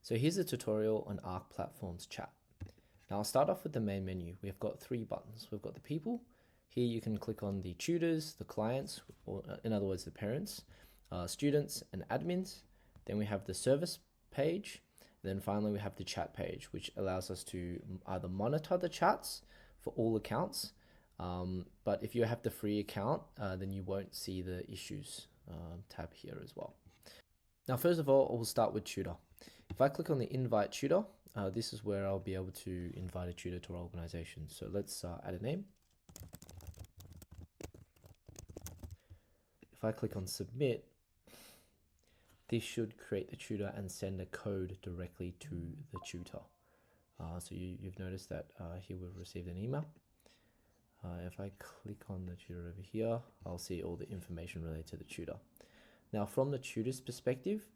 So here's a tutorial on ArcPlatforms chat. Now I'll start off with the main menu. We've got three buttons. We've got the people. Here you can click on the tutors, the clients, or in other words, the parents, students and admins. Then we have the service page. Then finally we have the chat page, which allows us to either monitor the chats for all accounts. But if you have the free account, then you won't see the issues tab here as well. Now, first of all, we'll start with tutor. If I click on the invite tutor, this is where I'll be able to invite a tutor to our organization. So let's add a name. If I click on submit, this should create the tutor and send a code directly to the tutor. So you've noticed that here we've received an email. If I click on the tutor over here, I'll see all the information related to the tutor. Now, from the tutor's perspective,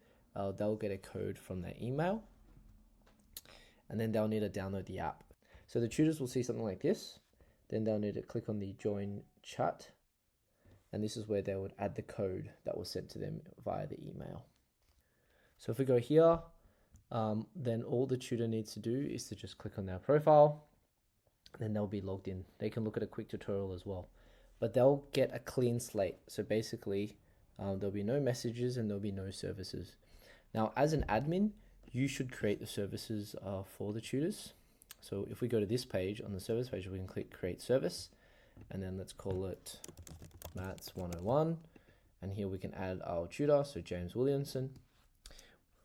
they'll get a code from their email, and then they'll need to download the app. So the tutors will see something like this. Then they'll need to click on the join chat, and this is where they would add the code that was sent to them via the email. So if we go here, then all the tutor needs to do is to just click on their profile, then they'll be logged in. They can look at a quick tutorial as well, but they'll get a clean slate. So basically, there'll be no messages and there'll be no services. Now, as an admin, you should create the services for the tutors. So if we go to this page, on the service page, we can click create service, and then let's call it Maths 101. And here we can add our tutor, so James Williamson.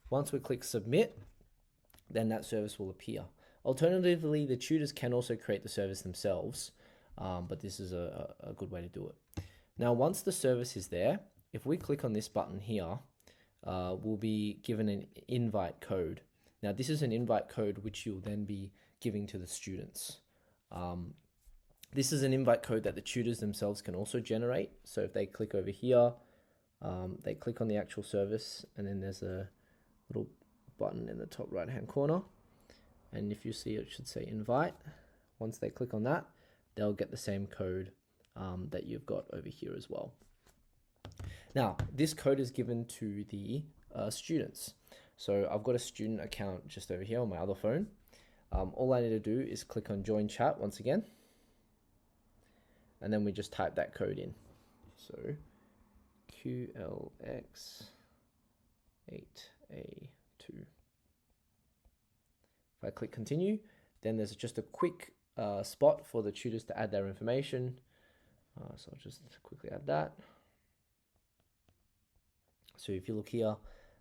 Once we click submit, then that service will appear. Alternatively, the tutors can also create the service themselves, but this is a good way to do it. Now, once the service is there, if we click on this button here, we'll be given an invite code. Now, this is an invite code which you'll then be giving to the students. This is an invite code that the tutors themselves can also generate. So if they click over here, they click on the actual service, and then there's a little button in the top right hand corner. And if you see, it should say invite. Once they click on that, they'll get the same code that you've got over here as well. Now, this code is given to the students. So I've got a student account just over here on my other phone. All I need to do is click on join chat once again. And then we just type that code in. So QLX8A2. If I click continue, then there's just a quick spot for the tutors to add their information. So I'll just quickly add that. So if you look here,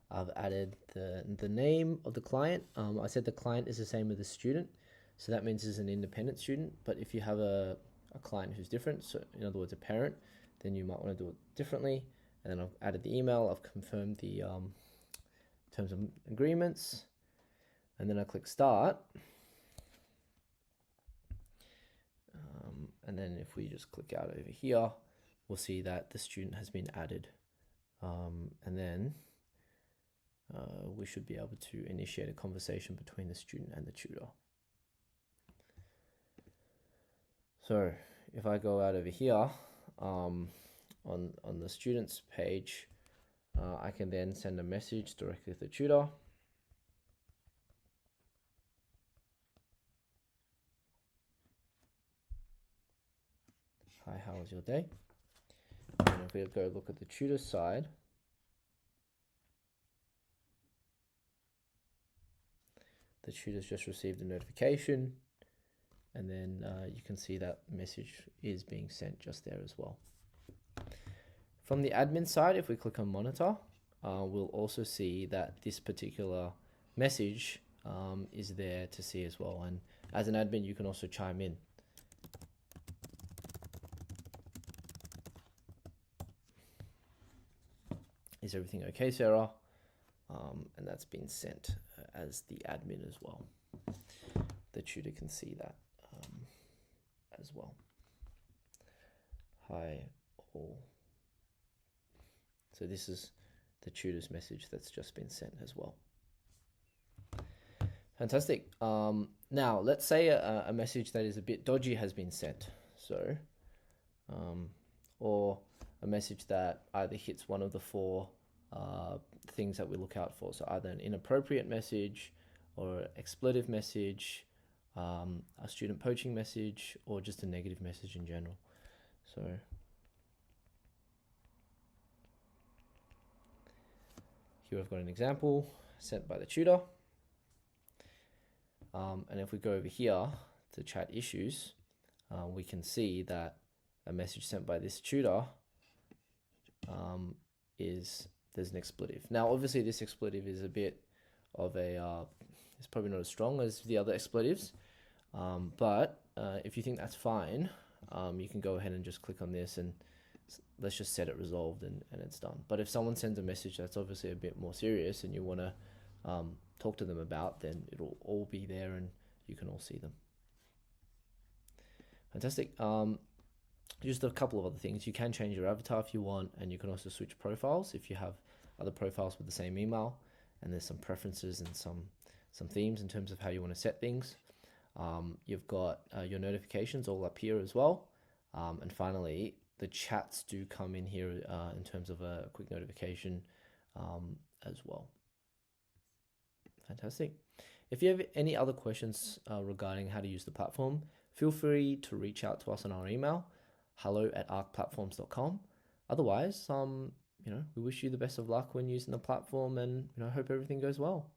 I've added the name of the client. I said the client is the same as the student. So that means it's an independent student. But if you have a client who's different, so in other words, a parent, then you might want to do it differently. And then I've added the email. I've confirmed the terms of agreements. And then I click start. And then if we just click out over here, we'll see that the student has been added. And then we should be able to initiate a conversation between the student and the tutor. So if I go out over here on the students page, I can then send a message directly to the tutor. Hi, how was your day? And if we go look at the tutor side, the tutor's just received a notification, and then you can see that message is being sent just there as well. From the admin side, if we click on monitor, we'll also see that this particular message is there to see as well. And as an admin, you can also chime in. Is everything okay, Sarah? And that's been sent as the admin as well. The tutor can see that as well. Hi all. So this is the tutor's message that's just been sent as well. Fantastic. Now let's say a message that is a bit dodgy has been sent. So, or a message that either hits one of the four things that we look out for. So either an inappropriate message or expletive message, a student poaching message, or just a negative message in general. So here I've got an example sent by the tutor. And if we go over here to chat issues, we can see that a message sent by this tutor there's an expletive. Now, obviously, this expletive is a bit of a, it's probably not as strong as the other expletives, but if you think that's fine, you can go ahead and just click on this and let's just set it resolved and it's done. But if someone sends a message that's obviously a bit more serious and you want to talk to them about, then it'll all be there and you can all see them. Fantastic. Just a couple of other things. You can change your avatar if you want, and you can also switch profiles if you have other profiles with the same email, and there's some preferences and some themes in terms of how you want to set things. You've got your notifications all up here as well. And finally, the chats do come in here in terms of a quick notification as well. Fantastic. If you have any other questions regarding how to use the platform, feel free to reach out to us on our email, hello@arcplatforms.com. Otherwise, we wish you the best of luck when using the platform, and hope everything goes well.